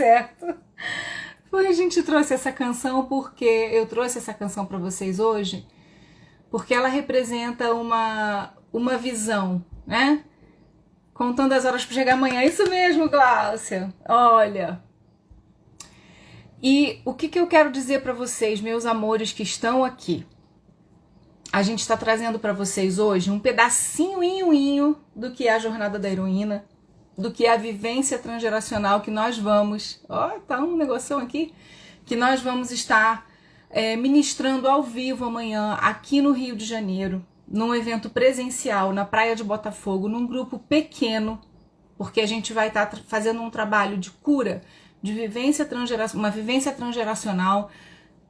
certo. A gente trouxe essa canção porque eu trouxe essa canção para vocês hoje, porque ela representa uma visão, né? Contando as horas para chegar amanhã. Isso mesmo, Gláucia. Olha. E o que eu quero dizer para vocês, meus amores que estão aqui? A gente está trazendo para vocês hoje um pedacinho do que é a jornada da heroína, do que é a vivência transgeracional que nós vamos... Ó, tá um negocinho aqui. Que nós vamos estar ministrando ao vivo amanhã aqui no Rio de Janeiro, num evento presencial na Praia de Botafogo, num grupo pequeno, porque a gente vai estar fazendo um trabalho de cura, de uma vivência transgeracional,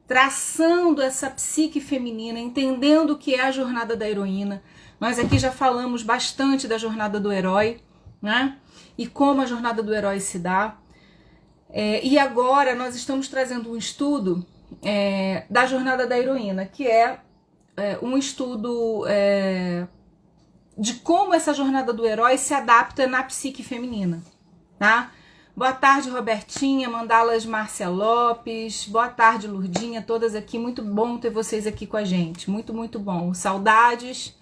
traçando essa psique feminina, entendendo o que é a jornada da heroína. Nós aqui já falamos bastante da jornada do herói, né? E como a jornada do herói se dá. E agora nós estamos trazendo um estudo da jornada da heroína, que é um estudo de como essa jornada do herói se adapta na psique feminina, tá? Boa tarde, Robertinha, Mandalas Márcia Lopes, boa tarde, Lurdinha, todas aqui, muito bom ter vocês aqui com a gente, muito, muito bom, saudades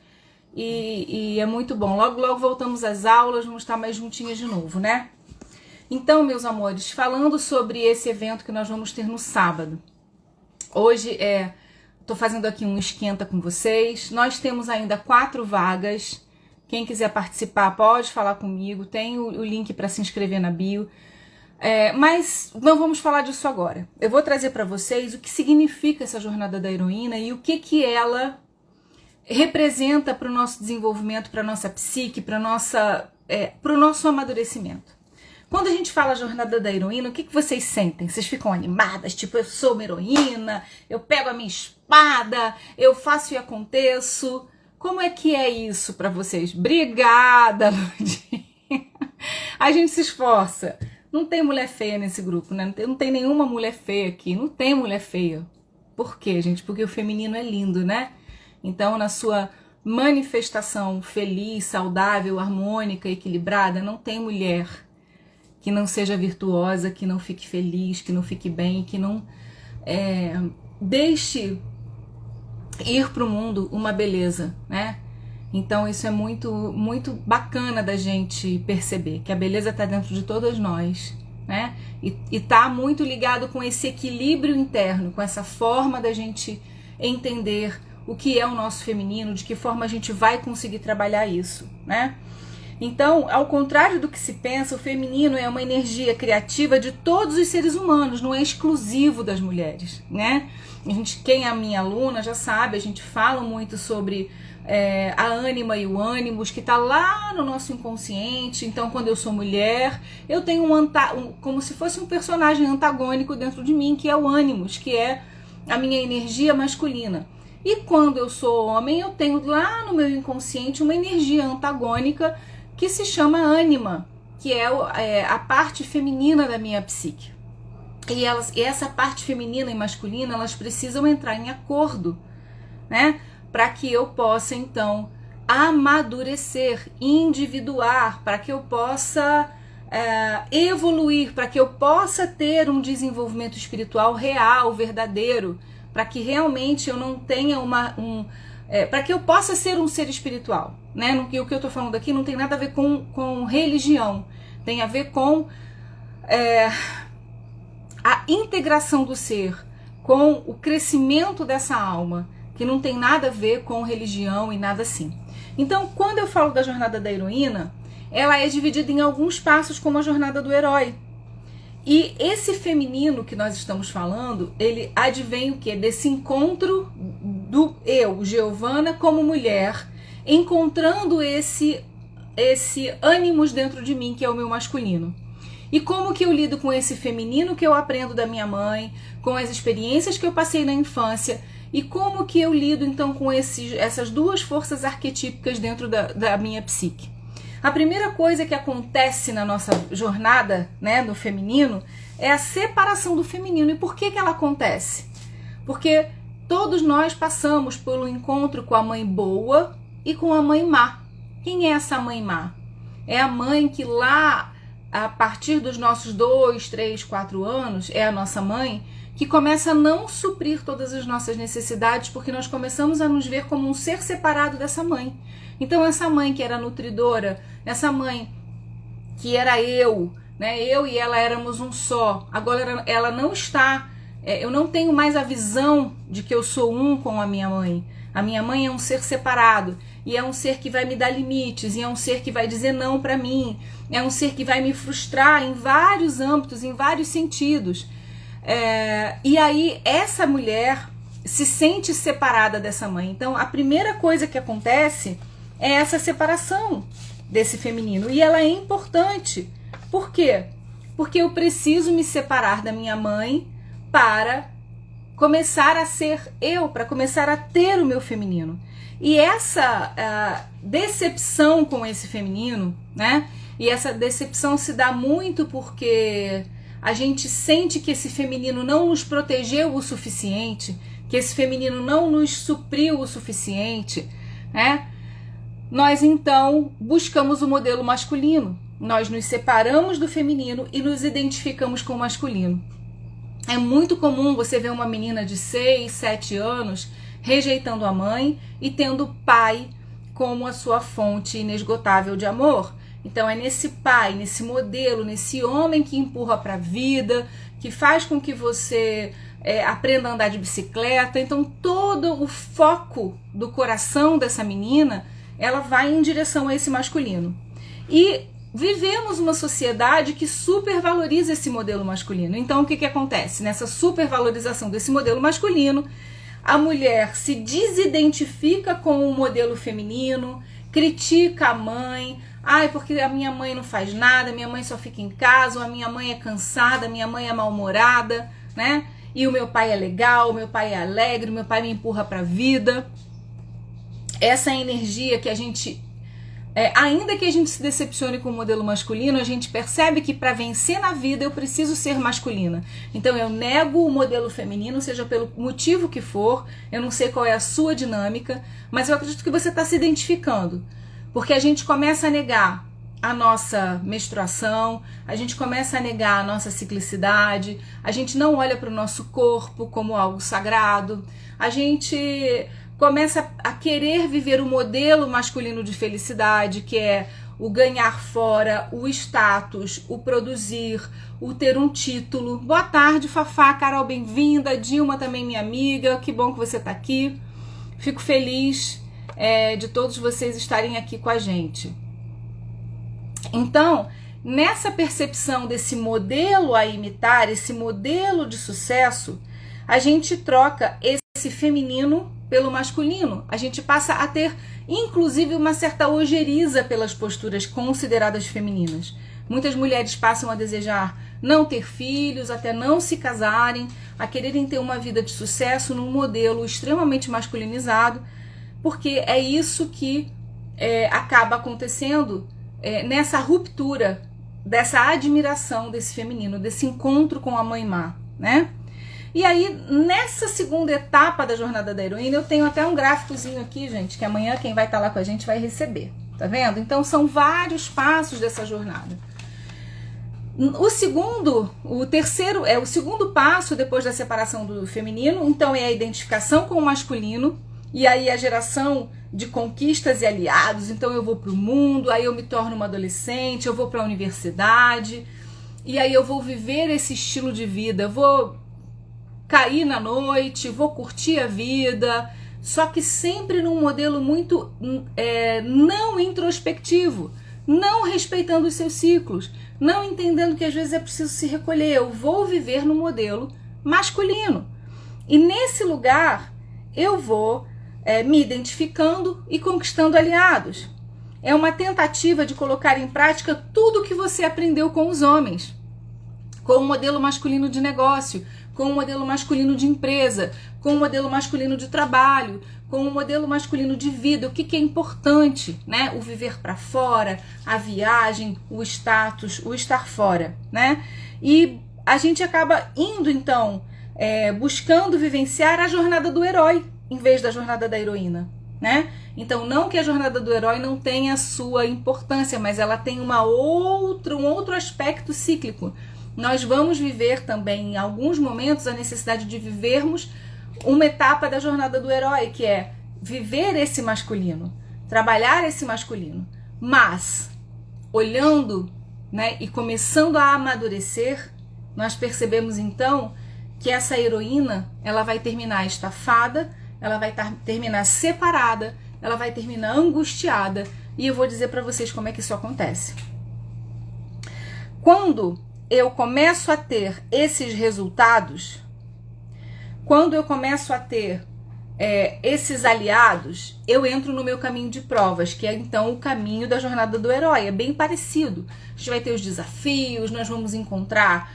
e é muito bom, logo voltamos às aulas, vamos estar mais juntinhas de novo, né? Então, meus amores, falando sobre esse evento que nós vamos ter no sábado, hoje tô fazendo aqui um esquenta com vocês, nós temos ainda 4 vagas. Quem quiser participar pode falar comigo, tem o link para se inscrever na bio. Mas não vamos falar disso agora. Eu vou trazer para vocês o que significa essa jornada da heroína e o que ela representa para o nosso desenvolvimento, para a nossa psique, para o nosso amadurecimento. Quando a gente fala jornada da heroína, o que vocês sentem? Vocês ficam animadas? Tipo, eu sou uma heroína, eu pego a minha espada, eu faço e aconteço... Como é que é isso para vocês? Obrigada, Lurdinha. A gente se esforça. Não tem mulher feia nesse grupo, né? Não tem nenhuma mulher feia aqui. Não tem mulher feia. Por quê, gente? Porque o feminino é lindo, né? Então, na sua manifestação feliz, saudável, harmônica, equilibrada, não tem mulher que não seja virtuosa, que não fique feliz, que não fique bem, que não deixe... ir para o mundo uma beleza, né? Então isso é muito, muito bacana da gente perceber, que a beleza está dentro de todas nós, né? E tá muito ligado com esse equilíbrio interno, com essa forma da gente entender o que é o nosso feminino, de que forma a gente vai conseguir trabalhar isso, né? Então, ao contrário do que se pensa, o feminino é uma energia criativa de todos os seres humanos, não é exclusivo das mulheres, né? Quem é a minha aluna já sabe, a gente fala muito sobre a ânima e o ânimos, que está lá no nosso inconsciente. Então, quando eu sou mulher, eu tenho como se fosse um personagem antagônico dentro de mim, que é o ânimos, que é a minha energia masculina. E quando eu sou homem, eu tenho lá no meu inconsciente uma energia antagônica que se chama ânima, que é a parte feminina da minha psique. E essa parte feminina e masculina, elas precisam entrar em acordo, né? Para que eu possa, então, amadurecer, individuar, para que eu possa evoluir, para que eu possa ter um desenvolvimento espiritual real, verdadeiro, para que realmente eu não tenha para que eu possa ser um ser espiritual, né? O que eu estou falando aqui não tem nada a ver com religião, tem a ver com a integração do ser com o crescimento dessa alma, que não tem nada a ver com religião e nada assim. Então, quando eu falo da jornada da heroína, ela é dividida em alguns passos como a jornada do herói. E esse feminino que nós estamos falando, ele advém o quê? Desse encontro do eu, Giovana, como mulher, encontrando esse ânimos dentro de mim, que é o meu masculino. E como que eu lido com esse feminino que eu aprendo da minha mãe, com as experiências que eu passei na infância, e como que eu lido então com essas duas forças arquetípicas dentro da minha psique. A primeira coisa que acontece na nossa jornada, né, do feminino, é a separação do feminino. E por que ela acontece? Porque todos nós passamos pelo encontro com a mãe boa e com a mãe má. Quem é essa mãe má? É a mãe que lá a partir dos nossos 2, 3, 4 anos, é a nossa mãe, que começa a não suprir todas as nossas necessidades, porque nós começamos a nos ver como um ser separado dessa mãe. Então essa mãe que era nutridora, essa mãe que era eu, né? Eu e ela éramos um só. Agora ela não está, eu não tenho mais a visão de que eu sou um com a minha mãe. A minha mãe é um ser separado, e é um ser que vai me dar limites, e é um ser que vai dizer não para mim, é um ser que vai me frustrar em vários âmbitos, em vários sentidos. E aí essa mulher se sente separada dessa mãe. Então a primeira coisa que acontece é essa separação desse feminino, e ela é importante. Por quê? Porque eu preciso me separar da minha mãe para começar a ser eu, para começar a ter o meu feminino. E essa decepção com esse feminino, né? E essa decepção se dá muito porque a gente sente que esse feminino não nos protegeu o suficiente, que esse feminino não nos supriu o suficiente, né? Nós então buscamos o modelo masculino. Nós nos separamos do feminino e nos identificamos com o masculino. É muito comum você ver uma menina de 6, 7 anos rejeitando a mãe e tendo o pai como a sua fonte inesgotável de amor. Então é nesse pai, nesse modelo, nesse homem que empurra para a vida, que faz com que você aprenda a andar de bicicleta. Então todo o foco do coração dessa menina, ela vai em direção a esse masculino. E vivemos uma sociedade que supervaloriza esse modelo masculino. Então o que acontece? Nessa supervalorização desse modelo masculino, a mulher se desidentifica com o modelo feminino, critica a mãe. Ai, porque a minha mãe não faz nada, minha mãe só fica em casa, ou a minha mãe é cansada, minha mãe é mal-humorada, né? E o meu pai é legal, o meu pai é alegre, o meu pai me empurra para a vida. Essa energia que a gente, ainda que a gente se decepcione com o modelo masculino, a gente percebe que para vencer na vida eu preciso ser masculina. Então eu nego o modelo feminino, seja pelo motivo que for. Eu não sei qual é a sua dinâmica, mas eu acredito que você está se identificando. Porque a gente começa a negar a nossa menstruação, a gente começa a negar a nossa ciclicidade, a gente não olha para o nosso corpo como algo sagrado, a gente começa a querer viver o modelo masculino de felicidade, que é o ganhar fora, o status, o produzir, o ter um título. Boa tarde, Fafá, Carol, bem-vinda, Dilma também minha amiga, que bom que você está aqui. Fico feliz de todos vocês estarem aqui com a gente. Então, nessa percepção desse modelo a imitar, esse modelo de sucesso, a gente troca esse feminino pelo masculino. A gente passa a ter, inclusive, uma certa ojeriza pelas posturas consideradas femininas. Muitas mulheres passam a desejar não ter filhos, até não se casarem, a quererem ter uma vida de sucesso num modelo extremamente masculinizado, porque é isso que acaba acontecendo nessa ruptura, dessa admiração desse feminino, desse encontro com a mãe má, né? E aí, nessa segunda etapa da jornada da heroína, eu tenho até um gráficozinho aqui, gente, que amanhã quem vai estar lá com a gente vai receber, tá vendo? Então, são vários passos dessa jornada. O segundo passo depois da separação do feminino, então é a identificação com o masculino, e aí a geração de conquistas e aliados. Então eu vou para o mundo, aí eu me torno uma adolescente, eu vou para a universidade, e aí eu vou viver esse estilo de vida, eu vou cair na noite, vou curtir a vida, só que sempre num modelo muito não introspectivo, não respeitando os seus ciclos, não entendendo que às vezes é preciso se recolher. Eu vou viver no modelo masculino, e nesse lugar eu vou me identificando e conquistando aliados. É uma tentativa de colocar em prática tudo que você aprendeu com os homens, com o modelo masculino de negócio, com o modelo masculino de empresa, com o modelo masculino de trabalho, com o modelo masculino de vida. O que é importante, né? O viver para fora, a viagem, o status, o estar fora, né? E a gente acaba indo, então, buscando vivenciar a jornada do herói, em vez da jornada da heroína, né? Então, não que a jornada do herói não tenha a sua importância, mas ela tem um outro aspecto cíclico. Nós vamos viver também, em alguns momentos, a necessidade de vivermos uma etapa da jornada do herói, que é viver esse masculino, trabalhar esse masculino. Mas, olhando, né, e começando a amadurecer, nós percebemos então que essa heroína, ela vai terminar estafada, ela vai terminar separada, ela vai terminar angustiada, e eu vou dizer para vocês como é que isso acontece. Quando eu começo a ter esses resultados, quando eu começo a ter esses aliados, eu entro no meu caminho de provas, que é então o caminho da jornada do herói. É bem parecido. A gente vai ter os desafios, nós vamos encontrar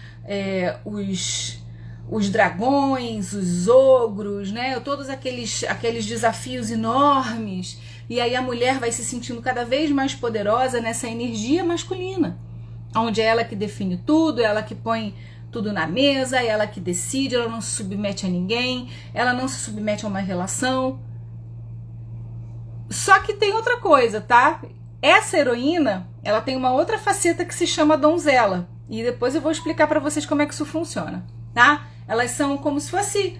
os dragões, os ogros, né? Todos aqueles desafios enormes. E aí a mulher vai se sentindo cada vez mais poderosa nessa energia masculina, onde é ela que define tudo, é ela que põe tudo na mesa, é ela que decide, ela não se submete a ninguém, ela não se submete a uma relação. Só que tem outra coisa, tá? Essa heroína, ela tem uma outra faceta que se chama donzela, e depois eu vou explicar para vocês como é que isso funciona, tá? Elas são como se fosse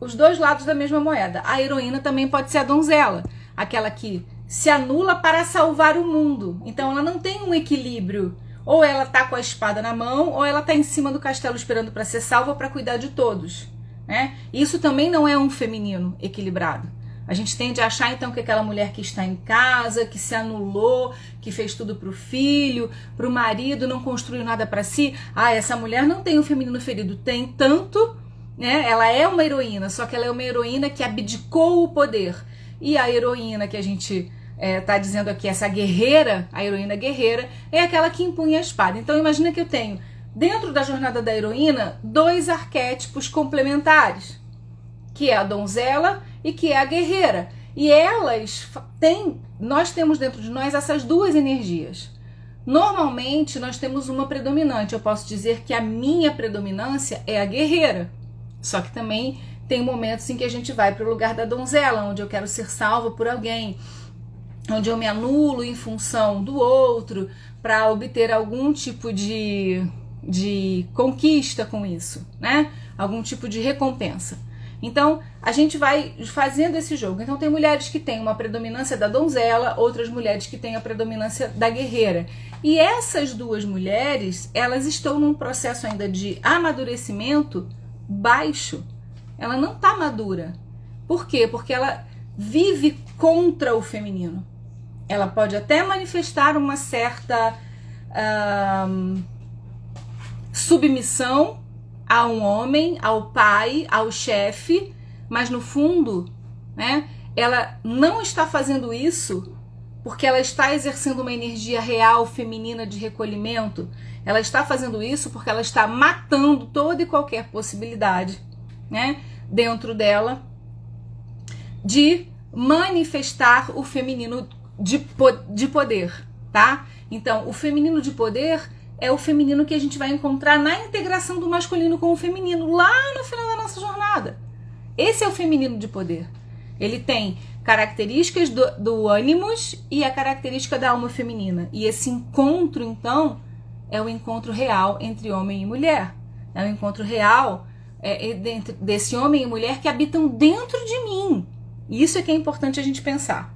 os dois lados da mesma moeda. A heroína também pode ser a donzela, aquela que se anula para salvar o mundo. Então ela não tem um equilíbrio. Ou ela tá com a espada na mão, ou ela tá em cima do castelo esperando para ser salva, para cuidar de todos, né? Isso também não é um feminino equilibrado. A gente tende a achar então que aquela mulher que está em casa, que se anulou, que fez tudo pro filho, pro marido, não construiu nada para si. Essa mulher não tem um feminino ferido. Tem tanto, né? Ela é uma heroína, só que ela é uma heroína que abdicou o poder. E a heroína que a gente tá dizendo aqui, essa guerreira, a heroína guerreira, é aquela que empunha a espada. Então imagina que eu tenho, dentro da jornada da heroína, dois arquétipos complementares, que é a donzela e que é a guerreira. E nós temos dentro de nós essas duas energias. Normalmente nós temos uma predominante. Eu posso dizer que a minha predominância é a guerreira. Só que também tem momentos em que a gente vai para o lugar da donzela, onde eu quero ser salva por alguém, onde eu me anulo em função do outro para obter algum tipo de conquista com isso, né? Algum tipo de recompensa. Então, a gente vai fazendo esse jogo. Então, tem mulheres que têm uma predominância da donzela, outras mulheres que têm a predominância da guerreira. E essas duas mulheres, elas estão num processo ainda de amadurecimento baixo. Ela não está madura. Por quê? Porque ela vive contra o feminino. Ela pode até manifestar uma certa submissão a um homem, ao pai, ao chefe, mas no fundo, né, ela não está fazendo isso porque ela está exercendo uma energia real feminina de recolhimento. Ela está fazendo isso porque ela está matando toda e qualquer possibilidade, né, dentro dela de manifestar o feminino de poder, tá? Então, o feminino de poder é o feminino que a gente vai encontrar na integração do masculino com o feminino, lá no final da nossa jornada. Esse é o feminino de poder. Ele tem características do ânimos e a característica da alma feminina. E esse encontro, então, é o encontro real entre homem e mulher. É o encontro real desse homem e mulher que habitam dentro de mim. E isso é que é importante a gente pensar.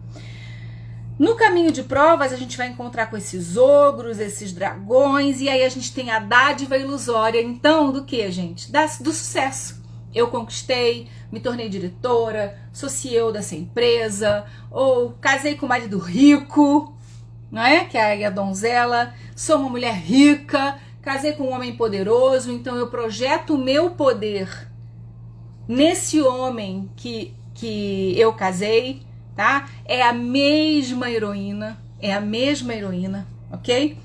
No caminho de provas, a gente vai encontrar com esses ogros, esses dragões, e aí a gente tem a dádiva ilusória, então, do que, gente? Do sucesso. Eu conquistei, me tornei diretora, sou CEO dessa empresa, ou casei com um marido rico, não é? Que é a donzela, sou uma mulher rica, casei com um homem poderoso, então eu projeto o meu poder nesse homem que eu casei, tá? É a mesma heroína, ok?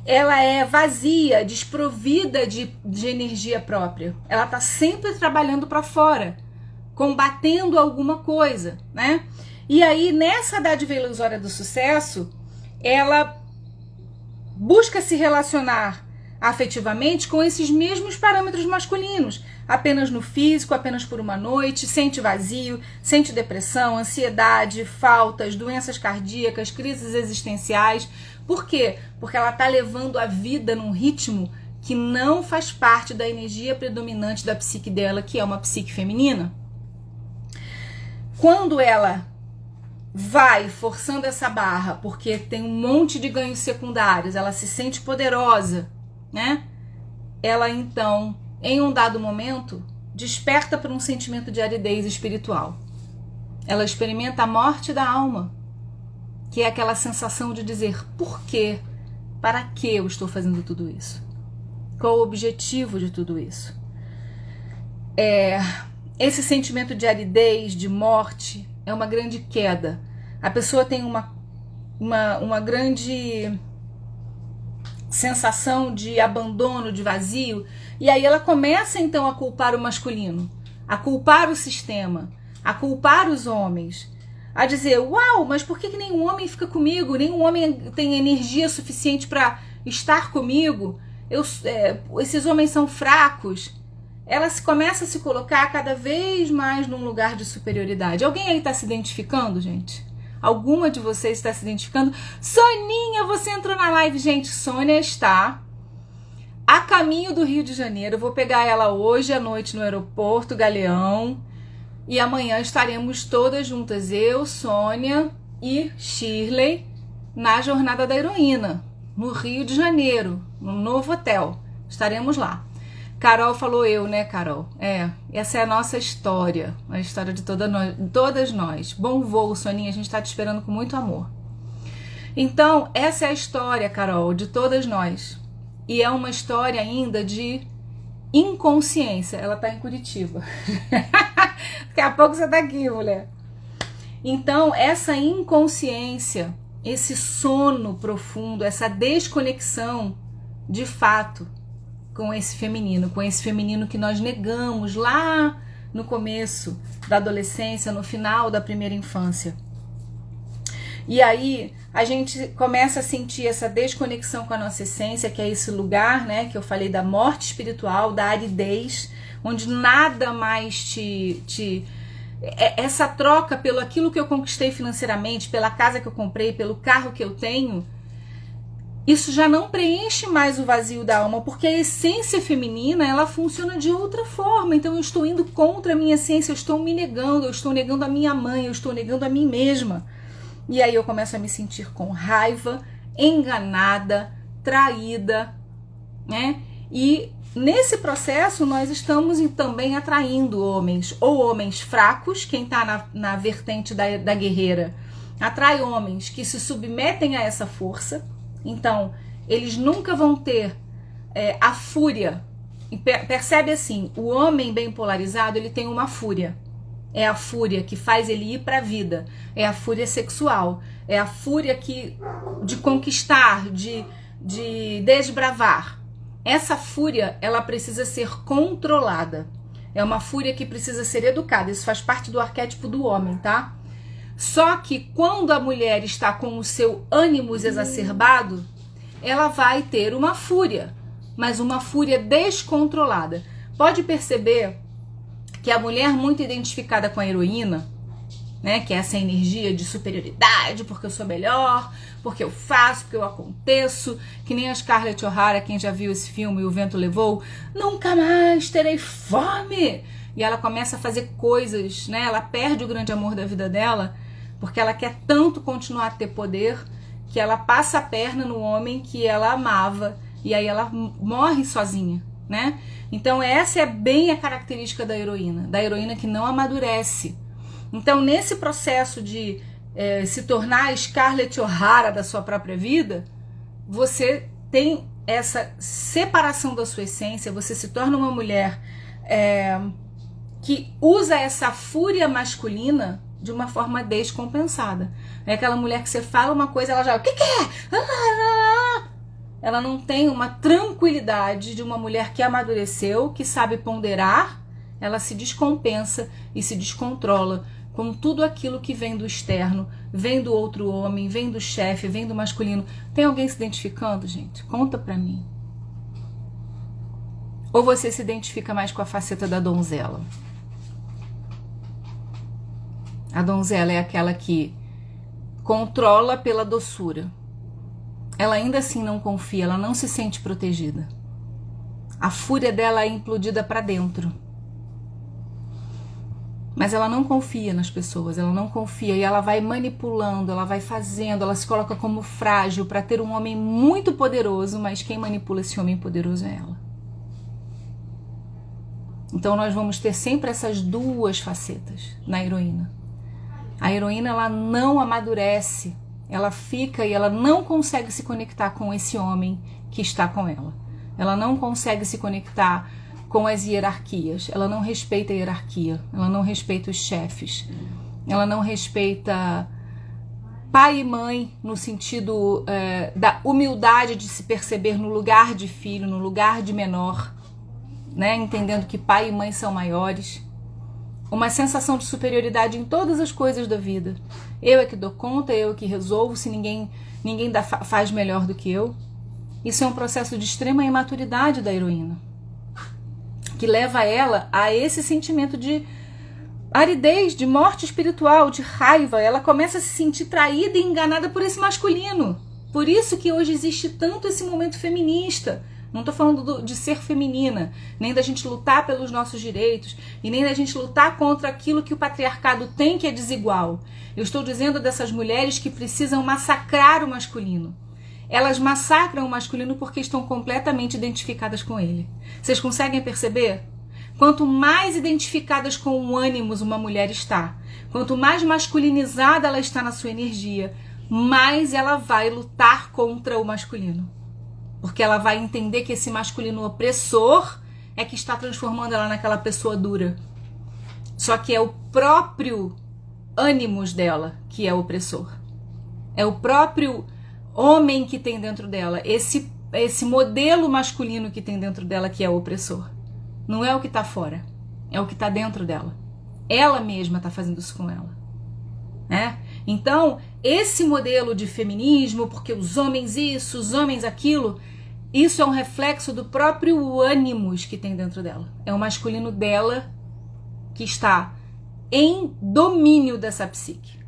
Ela é vazia, desprovida de energia própria. Ela tá sempre trabalhando para fora, combatendo alguma coisa, né? E aí, nessa dádiva ilusória do sucesso, ela busca se relacionar afetivamente com esses mesmos parâmetros masculinos, apenas no físico, apenas por uma noite, sente vazio, sente depressão, ansiedade, faltas, doenças cardíacas, crises existenciais. Por quê? Porque ela está levando a vida num ritmo que não faz parte da energia predominante da psique dela, que é uma psique feminina. Quando ela vai forçando essa barra, porque tem um monte de ganhos secundários, ela se sente poderosa, né? Ela então, em um dado momento, desperta para um sentimento de aridez espiritual. Ela experimenta a morte da alma, que é aquela sensação de dizer: por quê? Para que eu estou fazendo tudo isso? Qual o objetivo de tudo isso? Esse sentimento de aridez, de morte, é uma grande queda. A pessoa tem uma grande sensação de abandono, de vazio, e aí ela começa então a culpar o masculino, a culpar o sistema, a culpar os homens, a dizer: uau, mas por que nenhum homem fica comigo? Nenhum homem tem energia suficiente para estar comigo? Esses homens são fracos. Ela começa a se colocar cada vez mais num lugar de superioridade. Alguém aí está se identificando, gente? Alguma de vocês está se identificando? Soninha, você entrou na live. Gente, Sônia está a caminho do Rio de Janeiro. Eu vou pegar ela hoje à noite no aeroporto Galeão. E amanhã estaremos todas juntas. Eu, Sônia e Shirley na Jornada da Heroína, no Rio de Janeiro, no novo hotel. Estaremos lá. Carol falou eu, né, Carol? Essa é a nossa história, a história de todas nós. Bom voo, Soninha, a gente está te esperando com muito amor. Então, essa é a história, Carol, de todas nós. E é uma história ainda de inconsciência. Ela está em Curitiba. Daqui a pouco você está aqui, mulher. Então, essa inconsciência, esse sono profundo, essa desconexão, de fato, com esse feminino que nós negamos lá no começo da adolescência, no final da primeira infância. E aí a gente começa a sentir essa desconexão com a nossa essência, que é esse lugar, né, que eu falei, da morte espiritual, da aridez, onde nada mais essa troca pelo aquilo que eu conquistei financeiramente, pela casa que eu comprei, pelo carro que eu tenho, isso já não preenche mais o vazio da alma, porque a essência feminina, ela funciona de outra forma. Então eu estou indo contra a minha essência, eu estou me negando, eu estou negando a minha mãe, eu estou negando a mim mesma. E aí eu começo a me sentir com raiva, enganada, traída, né? E nesse processo nós estamos também atraindo homens, ou homens fracos, quem está na vertente da guerreira, atrai homens que se submetem a essa força. Então, eles nunca vão ter a fúria. E percebe assim, o homem bem polarizado, ele tem uma fúria. É a fúria que faz ele ir para a vida. É a fúria sexual. É a fúria de conquistar, de desbravar. Essa fúria, ela precisa ser controlada. É uma fúria que precisa ser educada. Isso faz parte do arquétipo do homem, tá? Só que quando a mulher está com o seu ânimos exacerbado, ela vai ter uma fúria, mas uma fúria descontrolada. Pode perceber que a mulher muito identificada com a heroína, né, que é essa energia de superioridade, porque eu sou melhor, porque eu faço, porque eu aconteço, que nem a Scarlett O'Hara, quem já viu esse filme, O Vento Levou, nunca mais terei fome. E ela começa a fazer coisas, né, ela perde o grande amor da vida dela, porque ela quer tanto continuar a ter poder, que ela passa a perna no homem que ela amava, e aí ela morre sozinha, né? Então essa é bem a característica da heroína que não amadurece. Então nesse processo de se tornar a Scarlett O'Hara da sua própria vida, você tem essa separação da sua essência, você se torna uma mulher que usa essa fúria masculina de uma forma descompensada. É aquela mulher que você fala uma coisa, ela já... O que é? Ela não tem uma tranquilidade de uma mulher que amadureceu, que sabe ponderar, ela se descompensa e se descontrola com tudo aquilo que vem do externo, vem do outro homem, vem do chefe, vem do masculino. Tem alguém se identificando, gente? Conta pra mim. Ou você se identifica mais com a faceta da donzela? A donzela é aquela que controla pela doçura. Ela ainda assim não confia, ela não se sente protegida. A fúria dela é implodida para dentro. Mas ela não confia nas pessoas, ela não confia e ela vai manipulando, ela vai fazendo, ela se coloca como frágil para ter um homem muito poderoso, mas quem manipula esse homem poderoso é ela. Então nós vamos ter sempre essas duas facetas na heroína. A heroína, ela não amadurece, ela fica e ela não consegue se conectar com esse homem que está com ela. Ela não consegue se conectar com as hierarquias, ela não respeita a hierarquia, ela não respeita os chefes, ela não respeita pai e mãe no sentido da humildade de se perceber no lugar de filho, no lugar de menor, né? Entendendo que pai e mãe são maiores. Uma sensação de superioridade em todas as coisas da vida. Eu é que dou conta, eu é que resolvo, se ninguém faz melhor do que eu. Isso é um processo de extrema imaturidade da heroína, que leva ela a esse sentimento de aridez, de morte espiritual, de raiva. Ela começa a se sentir traída e enganada por esse masculino. Por isso que hoje existe tanto esse momento feminista. Não estou falando de ser feminina, nem da gente lutar pelos nossos direitos, e nem da gente lutar contra aquilo que o patriarcado tem que é desigual. Eu estou dizendo dessas mulheres que precisam massacrar o masculino. Elas massacram o masculino porque estão completamente identificadas com ele. Vocês conseguem perceber? Quanto mais identificadas com o ânimos uma mulher está, quanto mais masculinizada ela está na sua energia, mais ela vai lutar contra o masculino. Porque ela vai entender que esse masculino opressor é que está transformando ela naquela pessoa dura. Só que é o próprio ânimos dela que é opressor. É o próprio homem que tem dentro dela, esse modelo masculino que tem dentro dela que é opressor. Não é o que está fora, é o que está dentro dela. Ela mesma está fazendo isso com ela, né? Então, esse modelo de feminismo, porque os homens isso, os homens aquilo, isso é um reflexo do próprio ânimos que tem dentro dela. É o masculino dela que está em domínio dessa psique.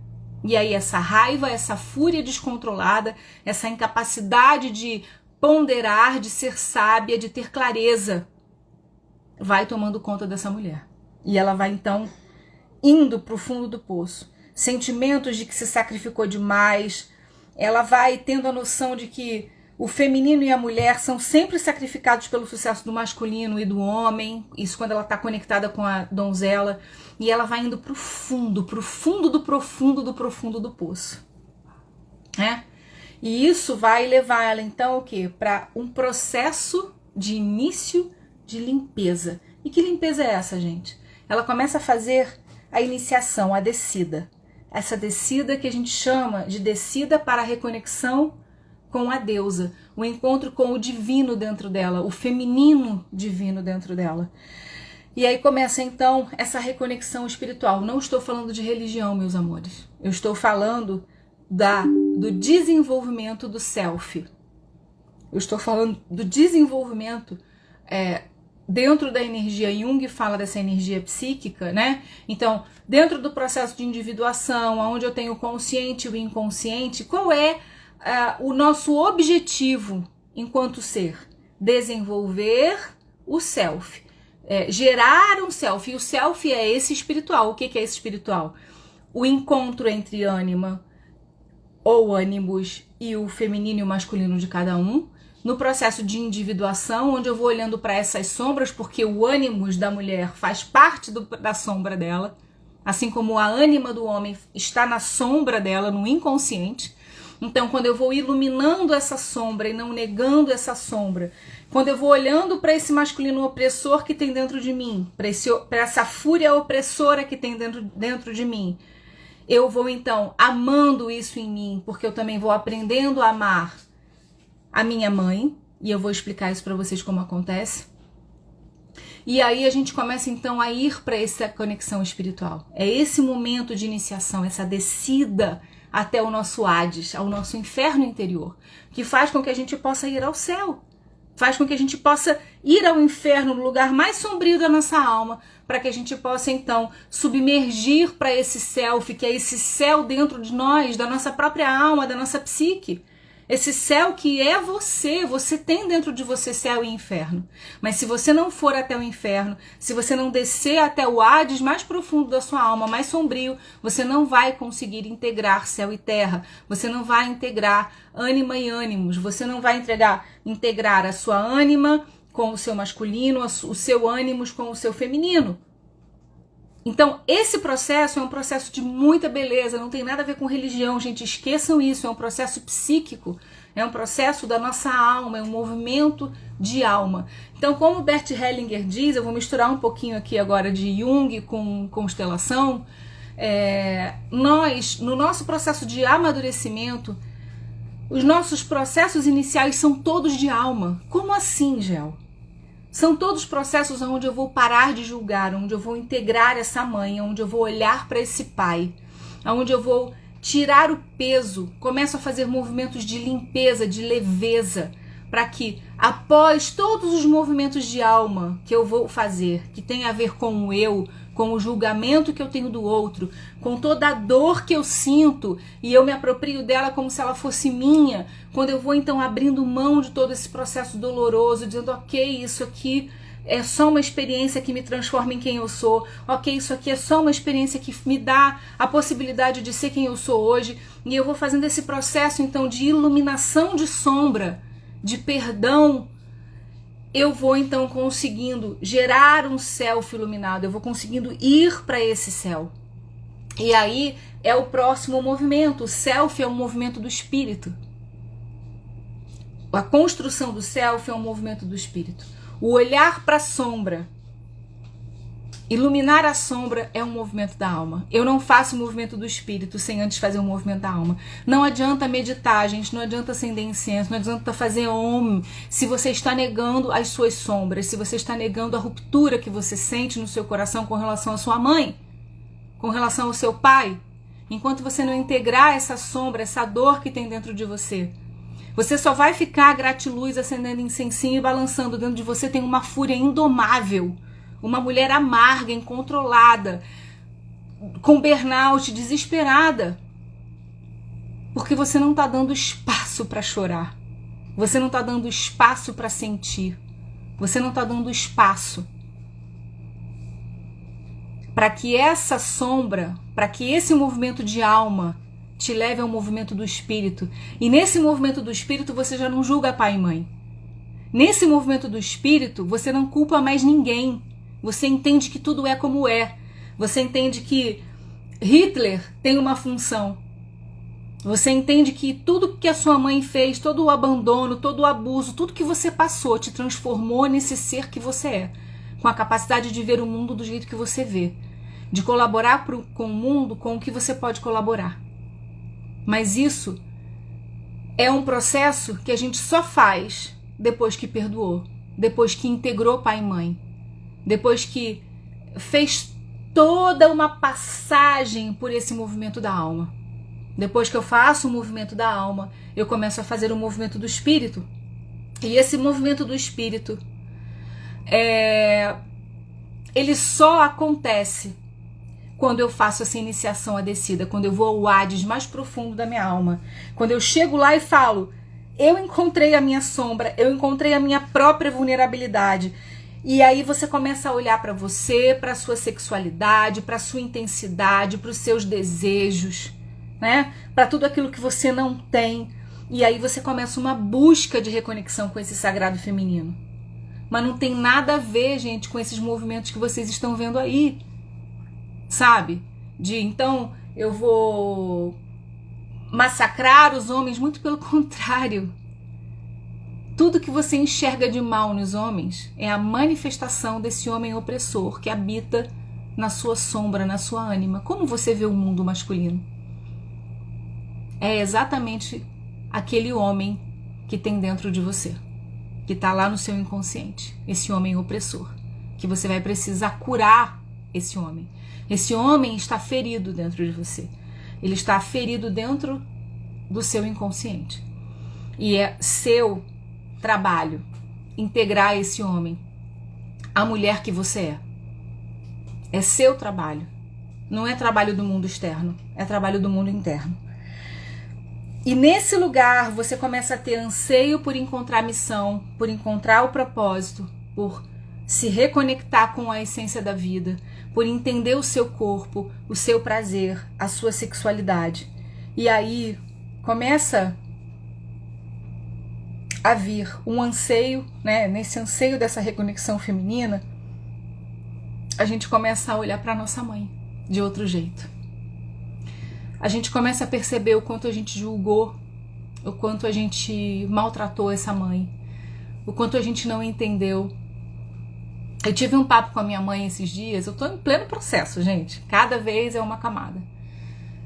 E aí essa raiva, essa fúria descontrolada, essa incapacidade de ponderar, de ser sábia, de ter clareza, vai tomando conta dessa mulher. E ela vai então indo para o fundo do poço. Sentimentos de que se sacrificou demais, ela vai tendo a noção de que o feminino e a mulher são sempre sacrificados pelo sucesso do masculino e do homem, isso quando ela está conectada com a donzela, e ela vai indo para o fundo do profundo do profundo do poço, né? E isso vai levar ela então o quê? Para um processo de início de limpeza. E que limpeza é essa, gente? Ela começa a fazer a iniciação, a descida. Essa descida que a gente chama de descida para a reconexão com a deusa, o encontro com o divino dentro dela, o feminino divino dentro dela. E aí começa então essa reconexão espiritual. Não estou falando de religião, meus amores. Eu estou falando do desenvolvimento do self. Eu estou falando do desenvolvimento dentro da energia. Jung fala dessa energia psíquica, né? Então, dentro do processo de individuação, onde eu tenho o consciente e o inconsciente, qual é o nosso objetivo enquanto ser? Desenvolver o self. Gerar um self. E o self é esse espiritual. O que é esse espiritual? O encontro entre ânima ou ânimos e o feminino e o masculino de cada um, no processo de individuação, onde eu vou olhando para essas sombras, porque o ânimos da mulher faz parte da sombra dela, assim como a ânima do homem está na sombra dela, no inconsciente. Então, quando eu vou iluminando essa sombra e não negando essa sombra, quando eu vou olhando para esse masculino opressor que tem dentro de mim, para essa fúria opressora que tem dentro de mim, eu vou então amando isso em mim, porque eu também vou aprendendo a amar a minha mãe, e eu vou explicar isso para vocês como acontece. E aí a gente começa então a ir para essa conexão espiritual. É esse momento de iniciação, essa descida até o nosso Hades, ao nosso inferno interior, que faz com que a gente possa ir ao céu. faz com que a gente possa ir ao inferno, no lugar mais sombrio da nossa alma, para que a gente possa então submergir para esse self, que é esse céu dentro de nós, da nossa própria alma, da nossa psique. Esse céu que é você tem dentro de você céu e inferno. Mas se você não for até o inferno, se você não descer até o Hades mais profundo da sua alma, mais sombrio, você não vai conseguir integrar céu e terra. Você não vai integrar ânima e ânimos. Você não vai integrar a sua ânima com o seu masculino, o seu ânimos com o seu feminino. Então, esse processo é um processo de muita beleza, não tem nada a ver com religião, gente, esqueçam isso, é um processo psíquico, é um processo da nossa alma, é um movimento de alma. Então, como Bert Hellinger diz, eu vou misturar um pouquinho aqui agora de Jung com constelação, nós, no nosso processo de amadurecimento, os nossos processos iniciais são todos de alma. Como assim, Gel? São todos processos onde eu vou parar de julgar, onde eu vou integrar essa mãe, onde eu vou olhar para esse pai, onde eu vou tirar o peso, começo a fazer movimentos de limpeza, de leveza, para que após todos os movimentos de alma que eu vou fazer, que tem a ver com o eu, com o julgamento que eu tenho do outro, com toda a dor que eu sinto e eu me aproprio dela como se ela fosse minha, quando eu vou então abrindo mão de todo esse processo doloroso, dizendo, ok, isso aqui é só uma experiência que me transforma em quem eu sou, ok, isso aqui é só uma experiência que me dá a possibilidade de ser quem eu sou hoje, e eu vou fazendo esse processo então de iluminação de sombra, de perdão, eu vou então conseguindo gerar um self iluminado, eu vou conseguindo ir para esse céu. E aí é o próximo movimento, o self é um movimento do espírito. A construção do self é um movimento do espírito. O olhar para a sombra, iluminar a sombra é um movimento da alma. Eu não faço o movimento do espírito sem antes fazer o movimento da alma. Não adianta meditar, gente, não adianta acender incenso, não adianta fazer om, se você está negando as suas sombras, se você está negando a ruptura que você sente no seu coração com relação à sua mãe, com relação ao seu pai. Enquanto você não integrar essa sombra, essa dor que tem dentro de você, você só vai ficar gratiluz, acendendo incensinho e balançando. Dentro de você tem uma fúria indomável. Uma mulher amarga, incontrolada, com burnout, desesperada. Porque você não está dando espaço para chorar. Você não está dando espaço para sentir. Você não está dando espaço para que essa sombra, para que esse movimento de alma te leve ao movimento do espírito. E nesse movimento do espírito você já não julga pai e mãe. Nesse movimento do espírito você não culpa mais ninguém. Você entende que tudo é como é. Você entende que Hitler tem uma função. Você entende que tudo que a sua mãe fez, todo o abandono, todo o abuso, tudo que você passou te transformou nesse ser que você é. Com a capacidade de ver o mundo do jeito que você vê. De colaborar com o mundo com o que você pode colaborar. Mas isso é um processo que a gente só faz depois que perdoou. Depois que integrou pai e mãe. Depois que fez toda uma passagem por esse movimento da alma. Depois que eu faço o movimento da alma, eu começo a fazer o movimento do espírito. E esse movimento do espírito, ele só acontece quando eu faço essa iniciação à descida, quando eu vou ao Hades mais profundo da minha alma. Quando eu chego lá e falo, eu encontrei a minha sombra, eu encontrei a minha própria vulnerabilidade. E aí você começa a olhar para você, para a sua sexualidade, para a sua intensidade, para os seus desejos, né? Para tudo aquilo que você não tem. E aí você começa uma busca de reconexão com esse sagrado feminino. Mas não tem nada a ver, gente, com esses movimentos que vocês estão vendo aí. Sabe? Então eu vou massacrar os homens, muito pelo contrário. Tudo que você enxerga de mal nos homens é a manifestação desse homem opressor que habita na sua sombra, na sua ânima. Como você vê o mundo masculino? É exatamente aquele homem que tem dentro de você, que está lá no seu inconsciente, esse homem opressor, que você vai precisar curar esse homem. Esse homem está ferido dentro de você. Ele está ferido dentro do seu inconsciente. E é seu trabalho integrar esse homem, a mulher que você é. É seu trabalho. Não é trabalho do mundo externo, é trabalho do mundo interno. E nesse lugar você começa a ter anseio por encontrar a missão, por encontrar o propósito, por se reconectar com a essência da vida, por entender o seu corpo, o seu prazer, a sua sexualidade. E aí começa a vir um anseio, né? Nesse anseio dessa reconexão feminina, a gente começa a olhar para nossa mãe de outro jeito. A gente começa a perceber o quanto a gente julgou, o quanto a gente maltratou essa mãe, o quanto a gente não entendeu. Eu tive um papo com a minha mãe esses dias, eu tô em pleno processo, gente, cada vez é uma camada.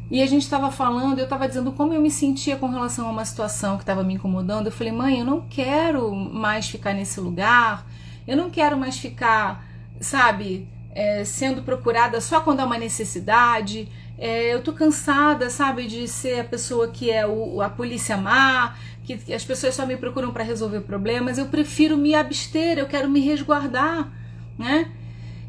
E a gente estava falando, eu estava dizendo como eu me sentia com relação a uma situação que estava me incomodando. Eu falei, mãe, eu não quero mais ficar nesse lugar, eu não quero mais ficar, sabe, sendo procurada só quando há uma necessidade. Eu tô cansada, sabe, de ser a pessoa que é a polícia má, que as pessoas só me procuram para resolver problemas. Eu prefiro me abster, eu quero me resguardar, né?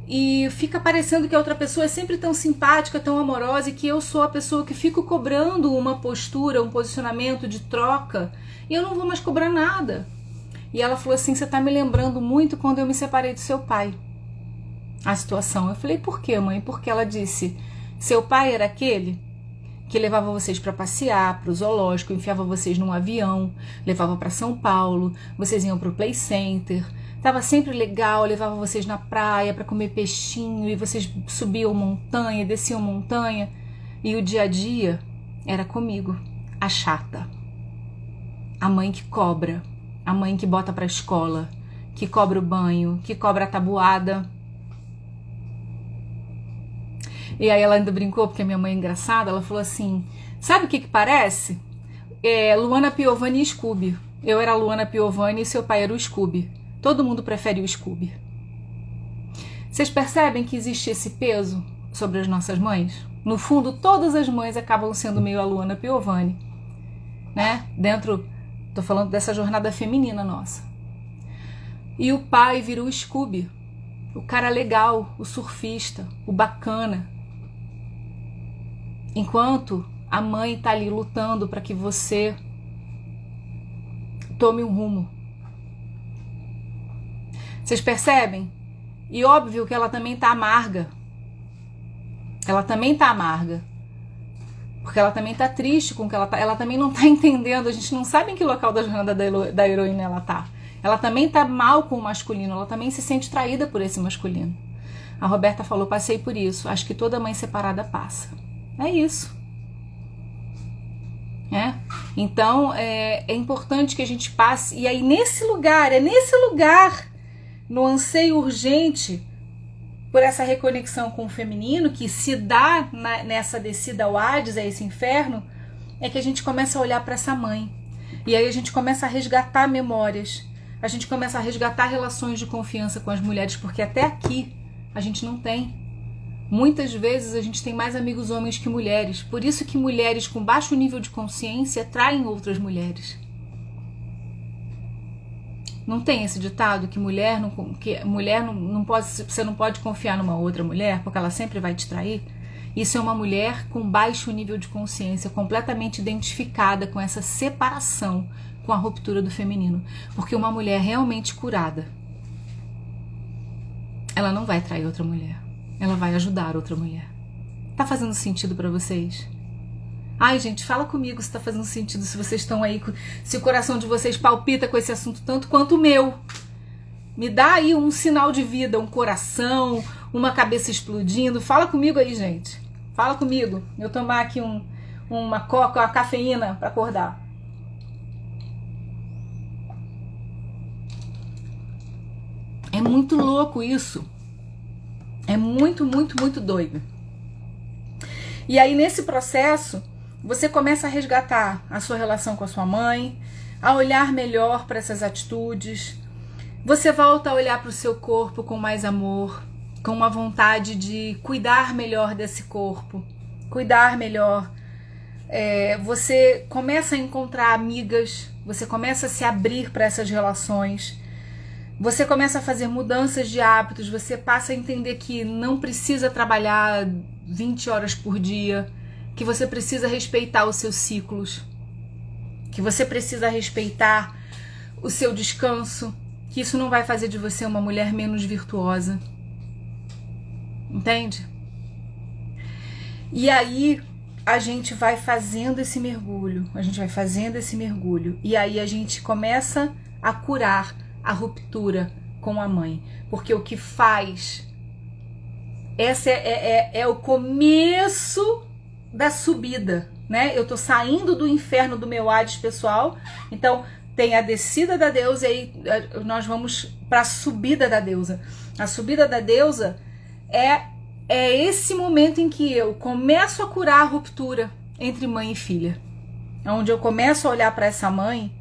E fica parecendo que a outra pessoa é sempre tão simpática, tão amorosa, e que eu sou a pessoa que fico cobrando uma postura, um posicionamento de troca, e eu não vou mais cobrar nada. E ela falou assim, você tá me lembrando muito quando eu me separei do seu pai. A situação. Eu falei, por quê, mãe? Porque ela disse, seu pai era aquele que levava vocês para passear, para o zoológico, enfiava vocês num avião, levava para São Paulo, vocês iam para o Play Center, tava sempre legal, levava vocês na praia para comer peixinho, e vocês subiam montanha, desciam montanha, e o dia a dia era comigo, a chata, a mãe que cobra, a mãe que bota para a escola, que cobra o banho, que cobra a tabuada. E aí ela ainda brincou, porque a minha mãe é engraçada, ela falou assim, sabe o que parece? Luana Piovani e Scooby. Eu era a Luana Piovani e seu pai era o Scooby. Todo mundo prefere o Scooby. Vocês percebem que existe esse peso sobre as nossas mães? No fundo, todas as mães acabam sendo meio a Luana Piovani, né? Tô falando dessa jornada feminina nossa. E o pai vira o Scooby, o cara legal, o surfista, o bacana. Enquanto a mãe tá ali lutando para que você tome um rumo. Vocês percebem? E óbvio que ela também tá amarga. Ela também tá amarga. Porque ela também tá triste com o que ela tá. Ela também não tá entendendo. A gente não sabe em que local da jornada da heroína ela tá. Ela também tá mal com o masculino. Ela também se sente traída por esse masculino. A Roberta falou, passei por isso. Acho que toda mãe separada passa. É isso. Então, é importante que a gente passe. E aí, nesse lugar, no anseio urgente por essa reconexão com o feminino, que se dá nessa descida ao Hades, a esse inferno, é que a gente começa a olhar para essa mãe. E aí a gente começa a resgatar memórias. A gente começa a resgatar relações de confiança com as mulheres, porque até aqui a gente não tem. Muitas vezes a gente tem mais amigos homens que mulheres. Por isso que mulheres com baixo nível de consciência atraem outras mulheres. Não tem esse ditado que mulher não pode, você não pode confiar numa outra mulher porque ela sempre vai te trair? Isso é uma mulher com baixo nível de consciência, completamente identificada com essa separação, com a ruptura do feminino. Porque uma mulher realmente curada, ela não vai trair outra mulher. Ela vai ajudar outra mulher. Tá fazendo sentido pra vocês? Ai, gente, fala comigo se tá fazendo sentido, se vocês estão aí, se o coração de vocês palpita com esse assunto tanto quanto o meu. Me dá aí um sinal de vida, um coração, uma cabeça explodindo. Fala comigo aí, gente. Fala comigo. Eu tomar aqui uma coca, uma cafeína pra acordar. É muito louco isso. É muito, muito, muito doido. E aí, nesse processo, você começa a resgatar a sua relação com a sua mãe, a olhar melhor para essas atitudes. Você volta a olhar para o seu corpo com mais amor, com uma vontade de cuidar melhor desse corpo, cuidar melhor. Você começa a encontrar amigas, você começa a se abrir para essas relações. Você começa a fazer mudanças de hábitos, você passa a entender que não precisa trabalhar 20 horas por dia, que você precisa respeitar os seus ciclos, que você precisa respeitar o seu descanso, que isso não vai fazer de você uma mulher menos virtuosa. Entende? E aí a gente vai fazendo esse mergulho, e aí a gente começa a curar a ruptura com a mãe, porque o que faz, essa é o começo da subida, né? Eu tô saindo do inferno do meu Hades pessoal, então tem a descida da deusa e aí nós vamos para a subida da deusa. A subida da deusa é esse momento em que eu começo a curar a ruptura entre mãe e filha, onde eu começo a olhar para essa mãe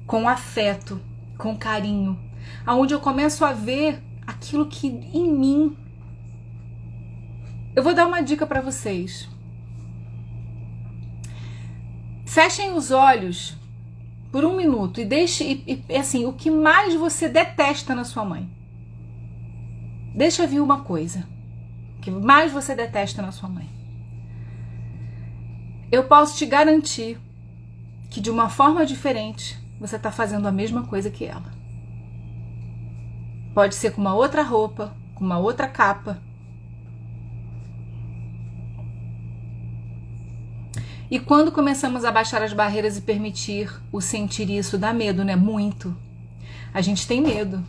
com afeto, com carinho, onde eu começo a ver aquilo que em mim. Eu vou dar uma dica para vocês. Fechem os olhos por 1 minuto e deixe, assim, o que mais você detesta na sua mãe. Deixa vir uma coisa que mais você detesta na sua mãe. Eu posso te garantir que de uma forma diferente você está fazendo a mesma coisa que ela. Pode ser com uma outra roupa, com uma outra capa. E quando começamos a baixar as barreiras e permitir o sentir isso, dá medo, né? Muito. A gente tem medo.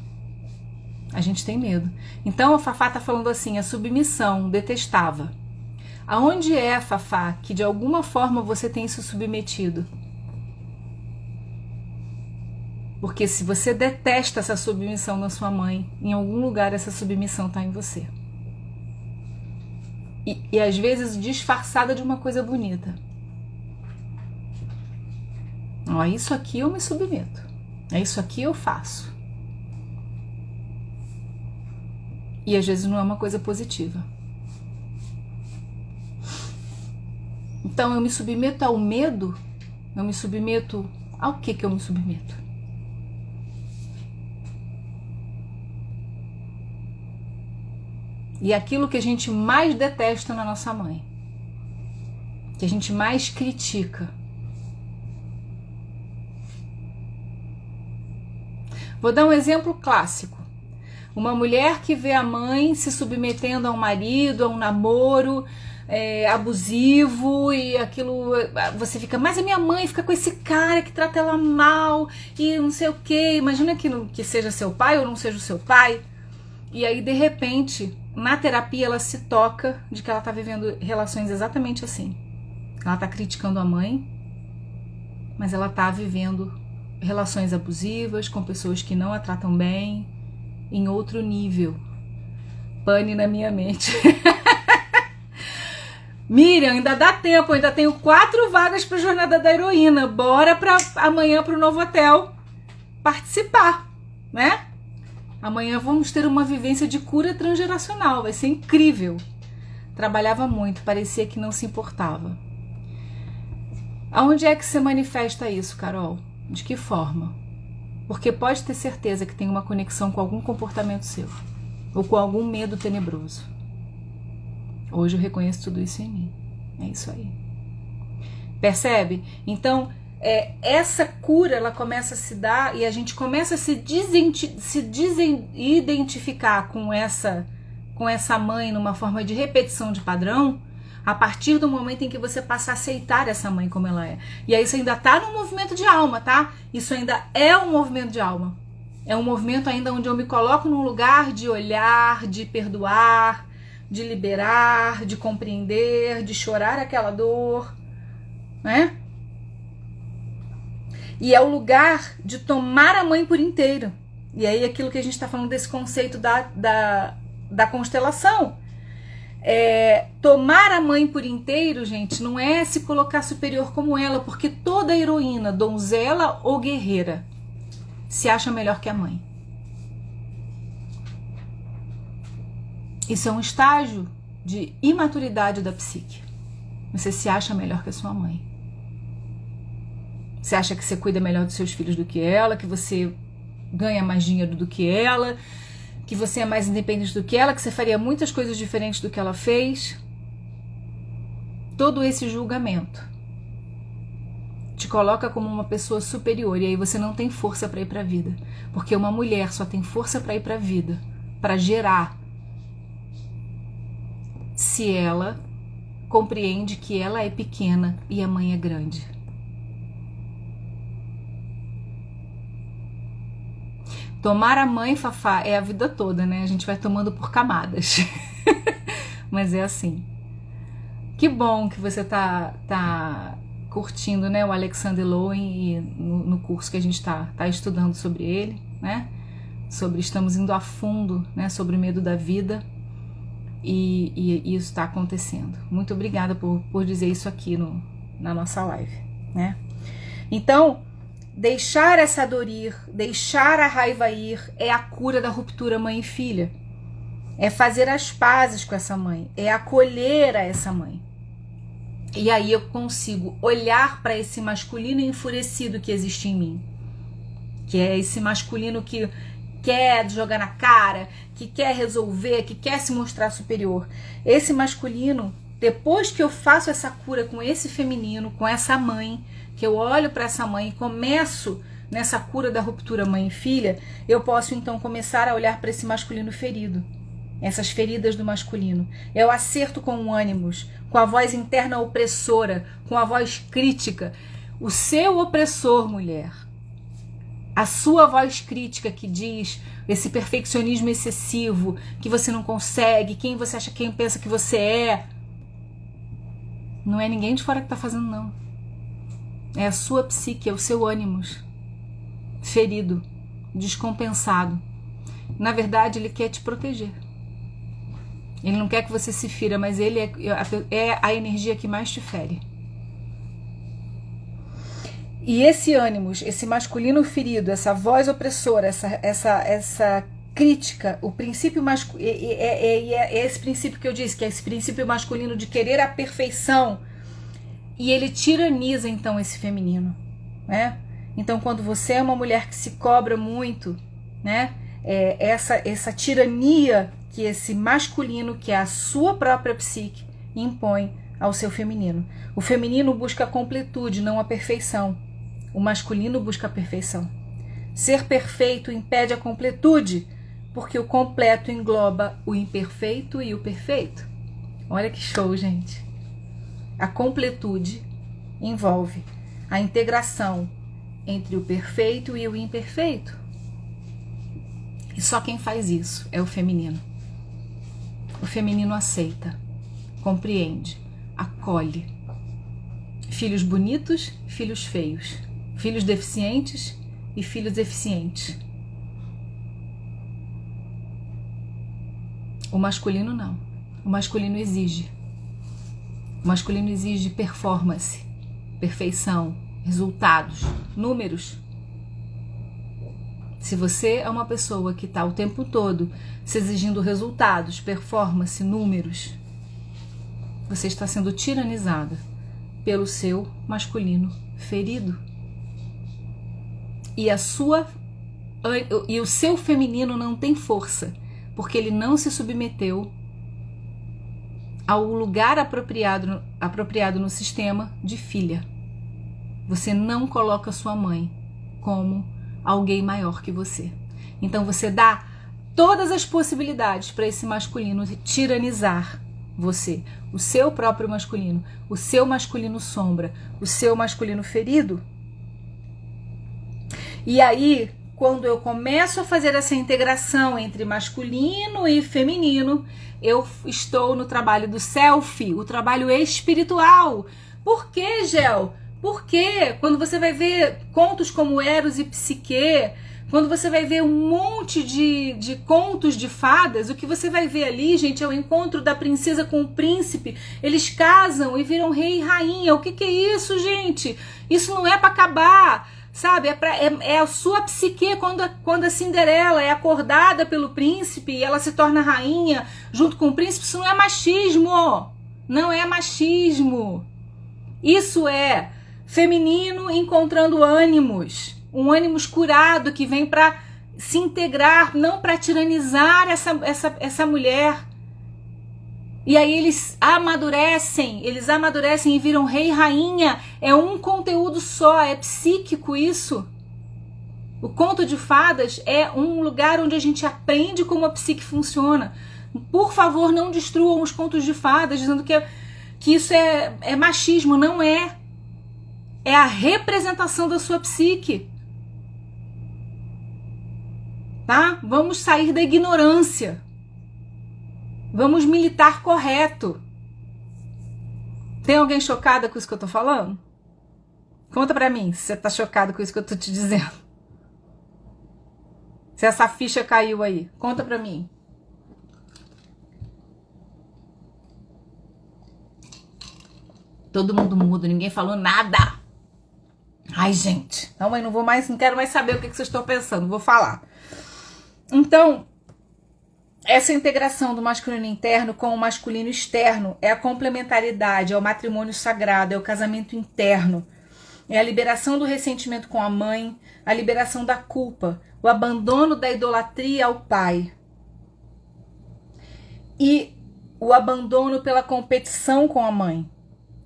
A gente tem medo. Então a Fafá tá falando assim, a submissão, detestava. Aonde é, Fafá, que de alguma forma você tem se submetido? Porque se você detesta essa submissão na sua mãe, em algum lugar essa submissão tá em você. E às vezes disfarçada de uma coisa bonita. Ó, isso aqui eu me submeto. É isso aqui eu faço. E às vezes não é uma coisa positiva. Então eu me submeto ao medo? Eu me submeto ao que eu me submeto? E aquilo que a gente mais detesta na nossa mãe, que a gente mais critica. Vou dar um exemplo clássico. Uma mulher que vê a mãe se submetendo a um marido, a um namoro abusivo, e aquilo, você fica, mas a minha mãe fica com esse cara que trata ela mal e não sei o que. Imagina que seja seu pai ou não seja o seu pai. E aí de repente, na terapia, ela se toca de que ela tá vivendo relações exatamente assim. Ela tá criticando a mãe, mas ela tá vivendo relações abusivas com pessoas que não a tratam bem, em outro nível. Pane na minha mente. Miriam, ainda dá tempo, ainda tenho 4 vagas para a Jornada da Heroína. Bora para amanhã para o Novo Hotel participar, né? Amanhã vamos ter uma vivência de cura transgeracional, vai ser incrível. Trabalhava muito, parecia que não se importava. Aonde é que se manifesta isso, Carol? De que forma? Porque pode ter certeza que tem uma conexão com algum comportamento seu, ou com algum medo tenebroso. Hoje eu reconheço tudo isso em mim. É isso aí. Percebe? Então, essa cura, ela começa a se dar e a gente começa a se identificar com essa mãe numa forma de repetição de padrão, a partir do momento em que você passa a aceitar essa mãe como ela é. E aí isso ainda tá no movimento de alma, tá? Isso ainda é um movimento de alma. É um movimento ainda onde eu me coloco num lugar de olhar, de perdoar, de liberar, de compreender, de chorar aquela dor, né? E é o lugar de tomar a mãe por inteiro. E aí aquilo que a gente está falando desse conceito da constelação. Tomar a mãe por inteiro, gente, não é se colocar superior como ela, porque toda heroína, donzela ou guerreira, se acha melhor que a mãe. Isso é um estágio de imaturidade da psique. Você se acha melhor que a sua mãe. Você acha que você cuida melhor dos seus filhos do que ela, que você ganha mais dinheiro do que ela, que você é mais independente do que ela, que você faria muitas coisas diferentes do que ela fez. Todo esse julgamento te coloca como uma pessoa superior, e aí você não tem força para ir para a vida, porque uma mulher só tem força para ir para a vida, para gerar, se ela compreende que ela é pequena e a mãe é grande. Tomar a mãe, Fafá, é a vida toda, né? A gente vai tomando por camadas. Mas é assim. Que bom que você tá curtindo, né, o Alexander Lowen e no curso que a gente tá estudando sobre ele, né? Estamos indo a fundo, né, sobre o medo da vida. E isso está acontecendo. Muito obrigada por dizer isso aqui na nossa live, né? Então, deixar essa dor ir, deixar a raiva ir, é a cura da ruptura mãe e filha. É fazer as pazes com essa mãe, é acolher a essa mãe. E aí eu consigo olhar para esse masculino enfurecido que existe em mim, que é esse masculino que quer jogar na cara, que quer resolver, que quer se mostrar superior. Esse masculino, depois que eu faço essa cura com esse feminino, com essa mãe, que eu olho para essa mãe e começo nessa cura da ruptura mãe e filha, eu posso então começar a olhar para esse masculino ferido, essas feridas do masculino. Eu acerto com o ânimos, com a voz interna opressora, com a voz crítica. O seu opressor, mulher, a sua voz crítica que diz esse perfeccionismo excessivo, que você não consegue, quem você acha, quem pensa que você é, não é ninguém de fora que está fazendo, não. É a sua psique, é o seu ânimos ferido, descompensado. Na verdade, ele quer te proteger. Ele não quer que você se fira, mas ele é a energia que mais te fere. E esse ânimos, esse masculino ferido, essa voz opressora, essa crítica, o princípio masculino, é esse princípio que eu disse, que é esse princípio masculino de querer a perfeição, e ele tiraniza então esse feminino, né? Então, quando você é uma mulher que se cobra muito, né? Essa tirania que esse masculino, que é a sua própria psique, impõe ao seu feminino. O feminino busca a completude, não a perfeição. O masculino busca a perfeição. Ser perfeito impede a completude, porque o completo engloba o imperfeito e o perfeito. Olha que show, gente. A completude envolve a integração entre o perfeito e o imperfeito. E só quem faz isso é o feminino. O feminino aceita, compreende, acolhe. Filhos bonitos, filhos feios. Filhos deficientes e filhos eficientes. O masculino não. O masculino exige. O masculino exige performance, perfeição, resultados, números. Se você é uma pessoa que está o tempo todo se exigindo resultados, performance, números, você está sendo tiranizada pelo seu masculino ferido. E o seu feminino não tem força, porque ele não se submeteu ao lugar apropriado no sistema de filha. Você não coloca sua mãe como alguém maior que você. Então você dá todas as possibilidades para esse masculino tiranizar você, o seu próprio masculino, o seu masculino sombra, o seu masculino ferido. E aí, quando eu começo a fazer essa integração entre masculino e feminino, eu estou no trabalho do self, o trabalho espiritual. Por quê, Gel? Porque quando você vai ver contos como Eros e Psique, quando você vai ver um monte de contos de fadas, o que você vai ver ali, gente, é o encontro da princesa com o príncipe. Eles casam e viram rei e rainha. O que é isso, gente? Isso não é para acabar. Sabe, é a sua psique quando a Cinderela é acordada pelo príncipe e ela se torna rainha junto com o príncipe. Isso não é machismo, não é machismo. Isso é feminino encontrando ânimos, um ânimos curado que vem para se integrar, não para tiranizar essa mulher. E aí eles amadurecem e viram rei e rainha. É um conteúdo só, é psíquico isso. O conto de fadas é um lugar onde a gente aprende como a psique funciona. Por favor, não destruam os contos de fadas dizendo que isso é machismo. Não é. É a representação da sua psique. Tá? Vamos sair da ignorância. Vamos militar correto. Tem alguém chocada com isso que eu tô falando? Conta pra mim se você tá chocado com isso que eu tô te dizendo. Se essa ficha caiu aí. Conta pra mim. Todo mundo mudo, ninguém falou nada. Ai, gente. Não, mãe, não quero mais saber o que vocês estão pensando. Vou falar. Então, essa integração do masculino interno com o masculino externo é a complementaridade, é o matrimônio sagrado, é o casamento interno, é a liberação do ressentimento com a mãe, a liberação da culpa, o abandono da idolatria ao pai e o abandono pela competição com a mãe.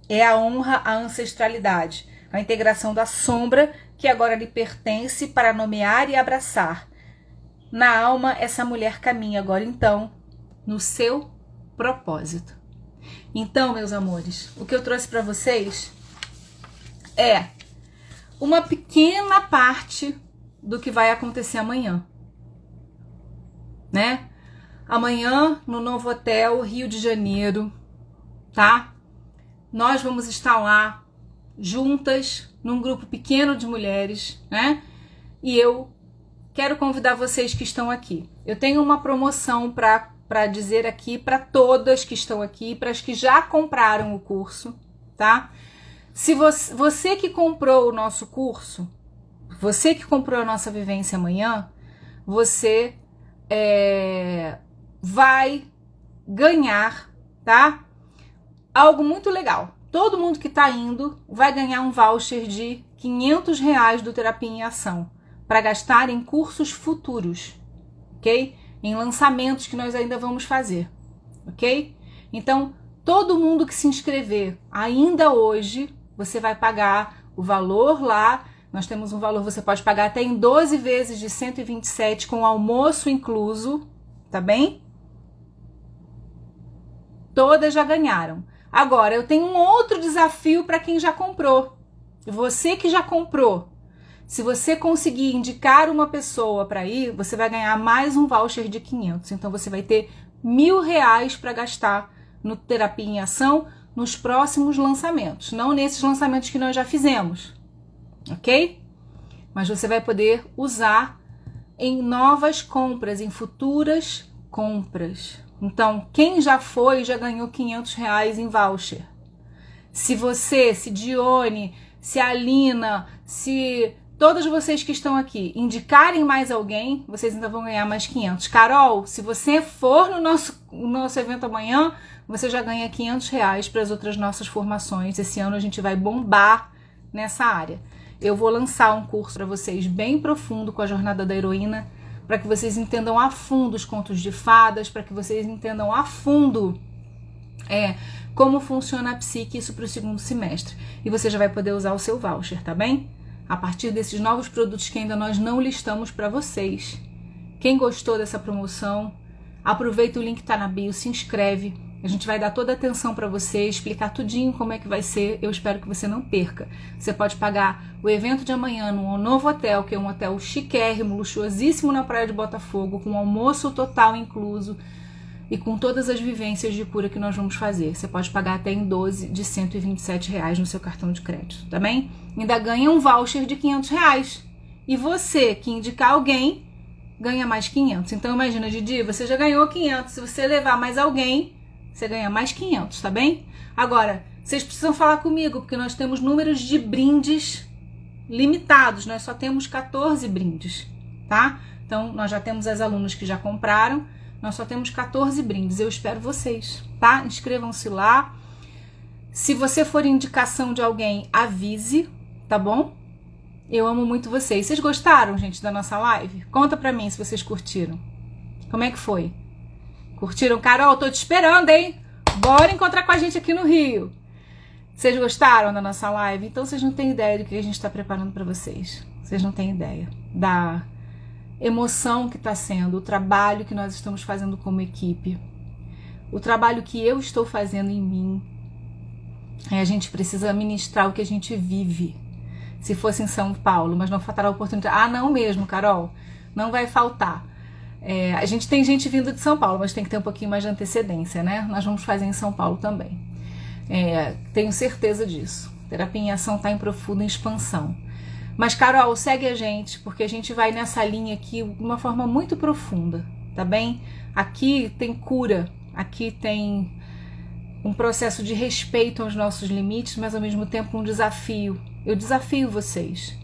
É a honra à ancestralidade, a integração da sombra que agora lhe pertence para nomear e abraçar. Na alma, essa mulher caminha agora, então, no seu propósito. Então, meus amores, o que eu trouxe para vocês é uma pequena parte do que vai acontecer amanhã, né? Amanhã, no Novo Hotel, Rio de Janeiro, tá? Nós vamos estar lá, juntas, num grupo pequeno de mulheres, né? E eu quero convidar vocês que estão aqui. Eu tenho uma promoção para dizer aqui para todas que estão aqui, para as que já compraram o curso, tá? Se você que comprou o nosso curso, você que comprou a nossa vivência amanhã, você vai ganhar, tá? Algo muito legal. Todo mundo que tá indo vai ganhar um voucher de R$500 do Terapia em Ação para gastar em cursos futuros, ok? Em lançamentos que nós ainda vamos fazer, ok? Então, todo mundo que se inscrever ainda hoje, você vai pagar o valor lá. Nós temos um valor, você pode pagar até em 12 vezes de 127 com almoço incluso, tá bem? Todas já ganharam. Agora, eu tenho um outro desafio para quem já comprou. Você que já comprou, se você conseguir indicar uma pessoa para ir, você vai ganhar mais um voucher de 500. Então, você vai ter R$1.000 para gastar no Terapia em Ação nos próximos lançamentos. Não nesses lançamentos que nós já fizemos, ok? Mas você vai poder usar em novas compras, em futuras compras. Então, quem já foi, já ganhou R$500 em voucher. Se você, se Dione, se Alina, se todas vocês que estão aqui indicarem mais alguém, vocês ainda vão ganhar mais 500. Carol, se você for no nosso evento amanhã, você já ganha R$500 para as outras nossas formações. Esse ano a gente vai bombar nessa área. Eu vou lançar um curso para vocês bem profundo com a Jornada da Heroína, para que vocês entendam a fundo os contos de fadas, para que vocês entendam a fundo como funciona a psique, isso para o segundo semestre. E você já vai poder usar o seu voucher, tá bem? A partir desses novos produtos que ainda nós não listamos para vocês. Quem gostou dessa promoção, aproveita o link que tá na bio, se inscreve. A gente vai dar toda a atenção para você, explicar tudinho como é que vai ser. Eu espero que você não perca. Você pode pagar o evento de amanhã no Novo Hotel, que é um hotel chiquérrimo, luxuosíssimo na praia de Botafogo, com almoço total incluso e com todas as vivências de cura que nós vamos fazer. Você pode pagar até em 12 de R$127 no seu cartão de crédito, tá bem? Ainda ganha um voucher de R$500. E você que indicar alguém, ganha mais 500. Então imagina, Didi, você já ganhou 500. Se você levar mais alguém, você ganha mais 500, tá bem? Agora, vocês precisam falar comigo, porque nós temos números de brindes limitados. Nós só temos 14 brindes, tá? Então, nós já temos as alunas que já compraram. Nós só temos 14 brindes. Eu espero vocês, tá? Inscrevam-se lá. Se você for indicação de alguém, avise, tá bom? Eu amo muito vocês. Vocês gostaram, gente, da nossa live? Conta pra mim se vocês curtiram. Como é que foi? Curtiram? Carol, tô te esperando, hein? Bora encontrar com a gente aqui no Rio. Vocês gostaram da nossa live? Então vocês não têm ideia do que a gente está preparando para vocês. Vocês não têm ideia da emoção que está sendo, o trabalho que nós estamos fazendo como equipe, o trabalho que eu estou fazendo em mim. A gente precisa ministrar o que a gente vive. Se fosse em São Paulo, mas não faltará oportunidade. Ah, não mesmo, Carol. Não vai faltar. A gente tem gente vindo de São Paulo, mas tem que ter um pouquinho mais de antecedência, né? Nós vamos fazer em São Paulo também. Tenho certeza disso. Terapia em Ação está em profunda expansão. Mas, Carol, segue a gente, porque a gente vai nessa linha aqui de uma forma muito profunda, tá bem? Aqui tem cura, aqui tem um processo de respeito aos nossos limites, mas ao mesmo tempo um desafio. Eu desafio vocês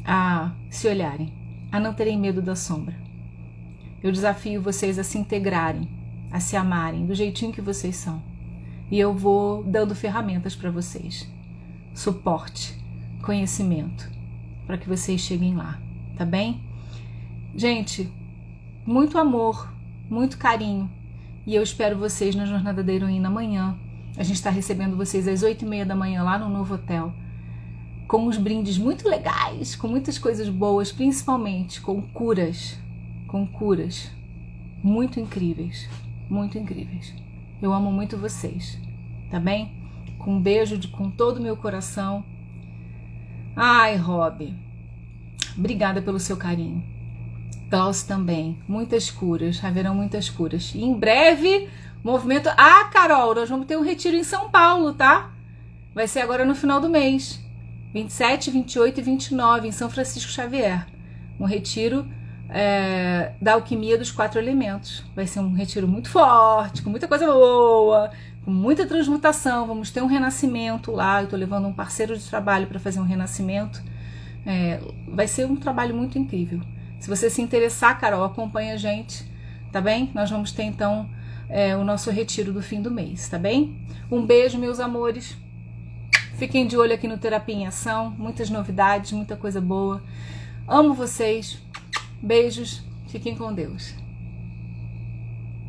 a se olharem, a não terem medo da sombra. Eu desafio vocês a se integrarem, a se amarem do jeitinho que vocês são. E eu vou dando ferramentas para vocês, suporte, conhecimento, para que vocês cheguem lá, tá bem? Gente, muito amor, muito carinho, e eu espero vocês na Jornada da Heroína amanhã. A gente está recebendo vocês às 8h30 da manhã lá no novo hotel, com uns brindes muito legais, com muitas coisas boas, principalmente com curas muito incríveis, muito incríveis. Eu amo muito vocês, tá bem? Com um beijo com todo o meu coração. Ai, Rob, obrigada pelo seu carinho. Glaucio também, muitas curas, haverão muitas curas. E em breve, movimento... Ah, Carol, nós vamos ter um retiro em São Paulo, tá? Vai ser agora no final do mês. 27, 28 e 29, em São Francisco Xavier. Um retiro da alquimia dos 4 elementos. Vai ser um retiro muito forte, com muita coisa boa, com muita transmutação. Vamos ter um renascimento lá. Eu estou levando um parceiro de trabalho para fazer um renascimento. Vai ser um trabalho muito incrível. Se você se interessar, Carol, acompanha a gente, tá bem? Nós vamos ter então o nosso retiro do fim do mês, tá bem? Um beijo, meus amores. Fiquem de olho aqui no Terapia em Ação. Muitas novidades, muita coisa boa. Amo vocês. Beijos. Fiquem com Deus.